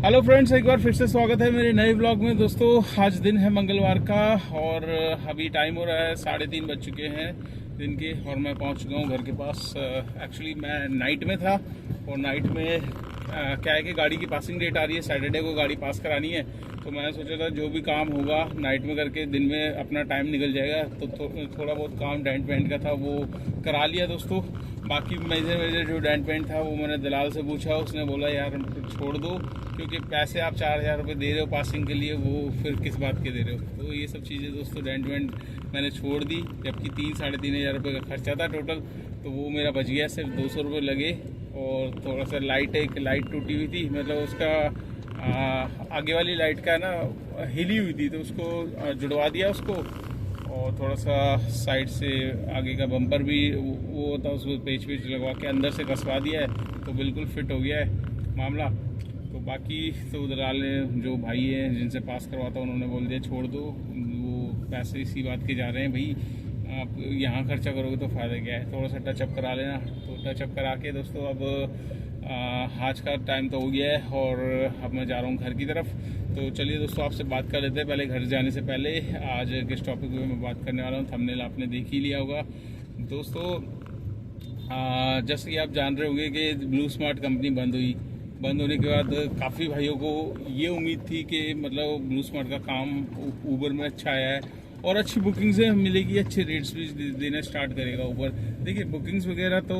Hello friends, एक बार फिर से स्वागत है मेरे नए ब्लॉग में। दोस्तों, आज दिन है मंगलवार का और अभी टाइम हो रहा है 3:30 बज चुके हैं दिन के और मैं पहुंच चुका हूं घर के पास। एक्चुअली मैं नाइट में था और नाइट में क्या है कि गाड़ी की पासिंग डेट आ रही है, सैटरडे को गाड़ी पास करानी है। तो मैंने सोचा था जो भी काम होगा नाइट में करके दिन में अपना टाइम निकल जाएगा। तो थोड़ा बहुत काम डेंट पेंट का था वो करा लिया दोस्तों। बाकी मेजर जो डेंट पेंट था वो मैंने दलाल से पूछा, उसने बोला यार छोड़ दो, क्योंकि पैसे आप 4,000 रुपये दे रहे हो पासिंग के लिए, वो फिर किस बात के दे रहे हो। तो ये सब चीज़ें दोस्तों डेंट वेंट मैंने छोड़ दी, जबकि 3-3,500 रुपये का खर्चा था टोटल। तो वो मेरा बच गया, सिर्फ 200 रुपये लगे। और थोड़ा सा एक लाइट टूटी हुई थी, मतलब उसका आगे वाली लाइट का ना हिली हुई थी, तो उसको जुड़वा दिया उसको। और थोड़ा सा साइड से आगे का बम्पर भी वो होता है, उसको पेच लगवा के अंदर से कसवा दिया है, तो बिल्कुल फिट हो गया है मामला। तो बाकी तो दलाल ने जो भाई हैं जिनसे पास करवाता उन्होंने बोल दिया छोड़ दो, वो पैसे इसी बात के जा रहे हैं भाई, आप यहाँ खर्चा करोगे तो फ़ायदा क्या है, थोड़ा सा टचअप करा लेना। तो टचअप करा के दोस्तों अब आज का टाइम तो हो गया है और अब मैं जा रहा हूँ घर की तरफ। तो चलिए दोस्तों, आपसे बात कर लेते हैं। पहले घर जाने से पहले आज किस टॉपिक पे मैं बात करने वाला हूँ थंबनेल आपने देख ही लिया होगा दोस्तों। जैसे कि आप जान रहे होंगे कि ब्लू स्मार्ट कंपनी बंद होने के बाद काफ़ी भाइयों को ये उम्मीद थी कि मतलब ब्लू स्मार्ट का काम ऊबर में अच्छा आया है और अच्छी बुकिंग से मिलेगी, अच्छे रेट्स भी देना स्टार्ट करेगा ऊबर। देखिए बुकिंग्स वगैरह तो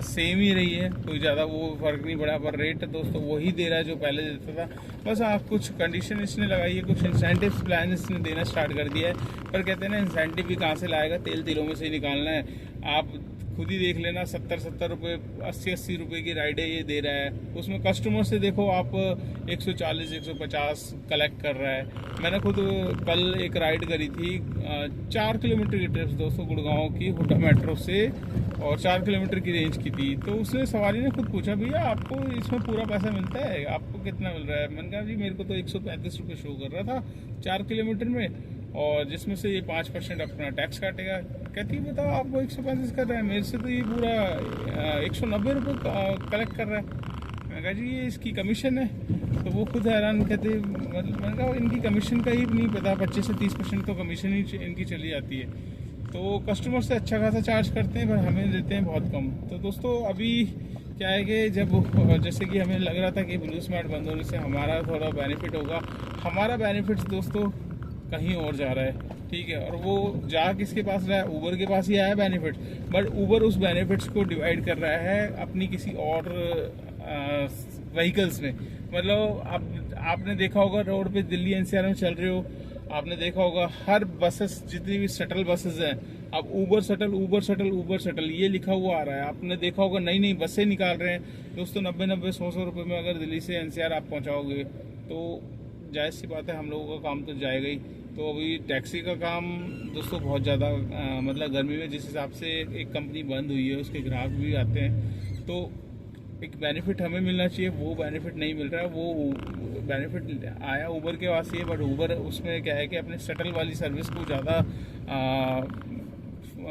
सेम ही रही है, कोई ज़्यादा वो फर्क नहीं पड़ा, पर रेट दोस्तों वही दे रहा है जो पहले देता था। बस कुछ कंडीशन इसने लगाई है, कुछ इंसेंटिव प्लान इसने देना स्टार्ट कर दिया है। पर कहते हैं ना, इंसेंटिव भी कहाँ से लाएगा, तिलों में से ही निकालना है। आप खुद ही देख लेना, 70 रुपये 80 रुपये की राइडें ये दे रहा है, उसमें कस्टमर से देखो आप 140-150 कलेक्ट कर रहा है। मैंने खुद कल एक राइड करी थी 4 किलोमीटर की ट्रिप दोस्तों, गुड़गांव की हुडा मेट्रो से, और 4 किलोमीटर की रेंज की थी। तो उसने सवारी ने खुद पूछा, भैया आपको इसमें पूरा पैसा मिलता है, आपको कितना मिल रहा है? मैंने कहा जी मेरे को तो 135 रुपये शो कर रहा था 4 किलोमीटर में, और जिसमें से ये 5% अपना टैक्स काटेगा। कहती बताओ आपको 135 कर रहा है, मेरे से तो ये पूरा 190 रुपये कलेक्ट कर रहा है। मैंने कहा जी ये इसकी कमीशन है। तो वो खुद हैरान, कहते मतलब मैंने कहा इनकी कमीशन का ही नहीं पता, 25 से 30% तो कमीशन ही इनकी चली जाती है। तो कस्टमर से अच्छा खासा चार्ज करते हैं पर हमें देते हैं बहुत कम। तो दोस्तों अभी क्या है कि जब जैसे कि हमें लग रहा था कि ब्लू स्मार्ट बंद होने से हमारा थोड़ा बेनिफिट होगा, हमारा बेनिफिट दोस्तों कहीं और जा रहा है, ठीक है। और वो जा किसके पास रहा है, ऊबर के पास ही आया बेनिफिट, बट ऊबर उस बेनिफिट्स को डिवाइड कर रहा है अपनी किसी और व्हीकल्स में। मतलब आपने देखा होगा रोड पे दिल्ली एनसीआर में चल रहे हो, आपने देखा होगा हर बसेस जितनी भी शटल बसेस हैं, अब ऊबर शटल ये लिखा हुआ आ रहा है। आपने देखा होगा नई नई बसें निकाल रहे हैं दोस्तों, 90-90 100 रुपये में अगर दिल्ली से एनसीआर आप पहुंचाओगे तो जायज़ सी बात है हम लोगों का काम तो जाएगा ही। तो अभी टैक्सी का काम दोस्तों बहुत ज़्यादा मतलब गर्मी में जिस हिसाब से एक कंपनी बंद हुई है उसके ग्राहक भी आते हैं, तो एक बेनिफिट हमें मिलना चाहिए, वो बेनिफिट नहीं मिल रहा है। वो बेनिफिट आया ऊबर के पास ही है, बट ऊबर उसमें क्या है कि अपने शटल वाली सर्विस को ज़्यादा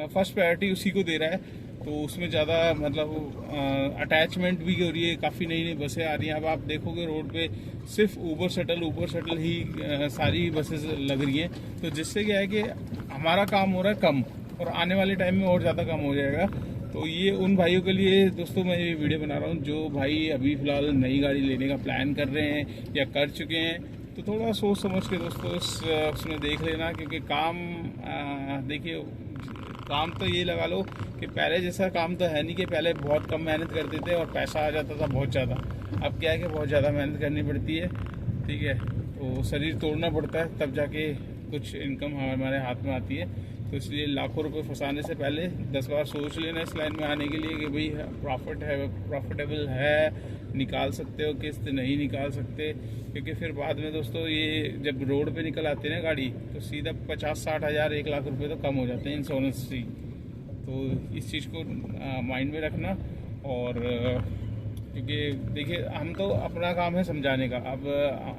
फर्स्ट प्रायोरिटी उसी को दे रहा है। तो उसमें ज़्यादा मतलब अटैचमेंट भी हो रही है, काफ़ी नई नई बसें आ रही हैं। अब आप देखोगे रोड पे सिर्फ ऊबर शटल ही सारी बसेस लग रही हैं। तो जिससे क्या है कि हमारा काम हो रहा है कम और आने वाले टाइम में और ज़्यादा कम हो जाएगा। तो ये उन भाइयों के लिए दोस्तों मैं ये वीडियो बना रहा हूँ जो भाई अभी फ़िलहाल नई गाड़ी लेने का प्लान कर रहे हैं या कर चुके हैं। तो थोड़ा सोच समझ के दोस्तों उसमें देख लेना, क्योंकि काम देखिए काम तो ये लगा लो कि पहले जैसा काम तो है नहीं कि पहले बहुत कम मेहनत करते थे और पैसा आ जाता था बहुत ज़्यादा। अब क्या है कि बहुत ज़्यादा मेहनत करनी पड़ती है, ठीक है। तो शरीर तोड़ना पड़ता है तब जाके कुछ इनकम हमारे हाथ में आती है। तो इसलिए लाखों रुपए फंसाने से पहले 10 बार सोच लेना इस लाइन में आने के लिए कि भाई प्रॉफिटेबल है, निकाल सकते हो किस्त, नहीं निकाल सकते। क्योंकि फिर बाद में दोस्तों ये जब रोड पे निकल आती है ना गाड़ी, तो सीधा 50-60 हज़ार 1 लाख रुपए तो कम हो जाते हैं इंश्योरेंस से। तो इस चीज़ को माइंड में रखना। और क्योंकि देखिए हम तो अपना काम है समझाने का, अब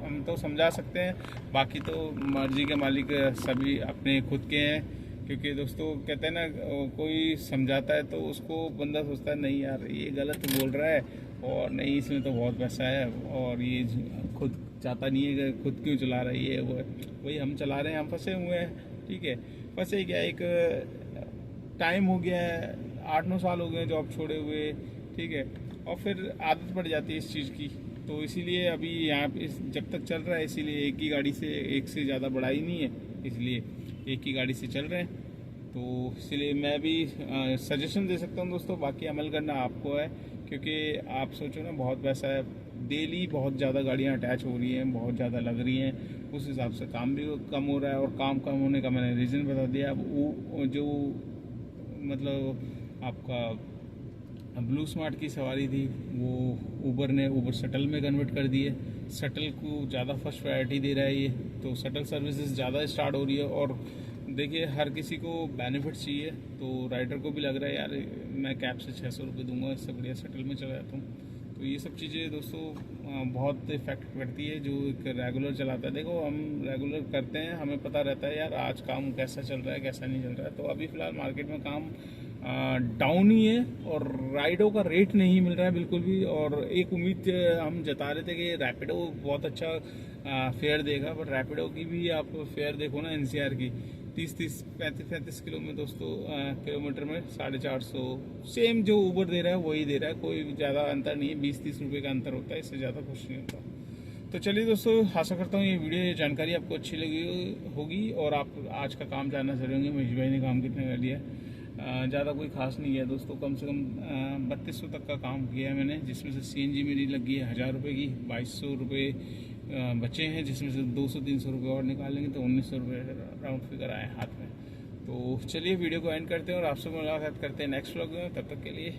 हम तो समझा सकते हैं, बाकी तो मर्जी के मालिक सभी अपने खुद के हैं क्योंकि दोस्तों कहते हैं ना, कोई समझाता है तो उसको बंदा सोचता है नहीं यार ये गलत बोल रहा है, और नहीं इसमें तो बहुत पैसा है, और ये खुद चाहता नहीं है कि खुद क्यों चला रहा है, ये वो है। वही हम चला रहे हैं, हम फंसे हुए हैं। ठीक है, फंसे क्या, एक टाइम हो गया है, 8-9 साल हो गए हैं जॉब छोड़े हुए। ठीक है, और फिर आदत पड़ जाती है इस चीज़ की। तो इसीलिए अभी यहाँ पे जब तक चल रहा है, इसीलिए एक ही गाड़ी से, एक से ज़्यादा बढ़ाई नहीं है, इसलिए एक ही गाड़ी से चल रहे हैं। तो इसलिए मैं भी सजेशन दे सकता हूँ दोस्तों, बाकी अमल करना आपको है। क्योंकि आप सोचो ना, बहुत पैसा है, डेली बहुत ज़्यादा गाड़ियाँ अटैच हो रही हैं, बहुत ज़्यादा लग रही हैं, उस हिसाब से काम भी कम हो रहा है। और काम कम होने का मैंने रीज़न बता दिया। अब वो जो मतलब आपका ब्लू स्मार्ट की सवारी थी, वो ऊबर शटल में कन्वर्ट कर दी है। शटल को ज़्यादा फर्स्ट प्रायोरिटी दे रहा है ये, तो शटल सर्विसेज ज़्यादा स्टार्ट हो रही है। और देखिए, हर किसी को बेनिफिट चाहिए, तो राइडर को भी लग रहा है यार मैं कैब से 600 रुपये दूंगा, इससे बढ़िया शटल में चला जाता हूँ। तो ये सब चीज़ें दोस्तों बहुत इफेक्ट करती है जो एक रेगुलर चलाता है। देखो, हम रेगुलर करते हैं, हमें पता रहता है यार आज काम कैसा चल रहा है, कैसा नहीं चल रहा है। तो अभी फ़िलहाल मार्केट में काम डाउन ही है, और राइडों का रेट नहीं मिल रहा है बिल्कुल भी। और एक उम्मीद हम जता रहे थे कि रैपिडो बहुत अच्छा फेयर देगा, बट रैपिडो की भी आप फेयर देखो ना, एनसीआर की 30-30, 35-35 किलो में दोस्तों, किलोमीटर में 450। सेम जो ऊबर दे रहा है वही दे रहा है, कोई ज़्यादा अंतर नहीं है, 20-30 रुपये का अंतर होता है, इससे ज़्यादा कुछ नहीं होता। तो चलिए दोस्तों, आशा करता हूँ ये वीडियो, ये जानकारी आपको अच्छी लगी होगी, और आप आज का काम जानना चाह रहे होंगे महेश भाई ने काम कितने कर लिया। ज़्यादा कोई खास नहीं है दोस्तों, कम से कम 3200 तक का काम किया है मैंने, जिसमें से सीएनजी मेरी लगी है 1000 रुपये की, 2200 रुपये बचे हैं, जिसमें से 200-300 रुपये और निकालेंगे तो 1900 रुपये राउंड फिगर आए हाथ में। तो चलिए वीडियो को एंड करते हैं और आपसे मुलाकात करते हैं नेक्स्ट व्लॉग में। तब तक के लिए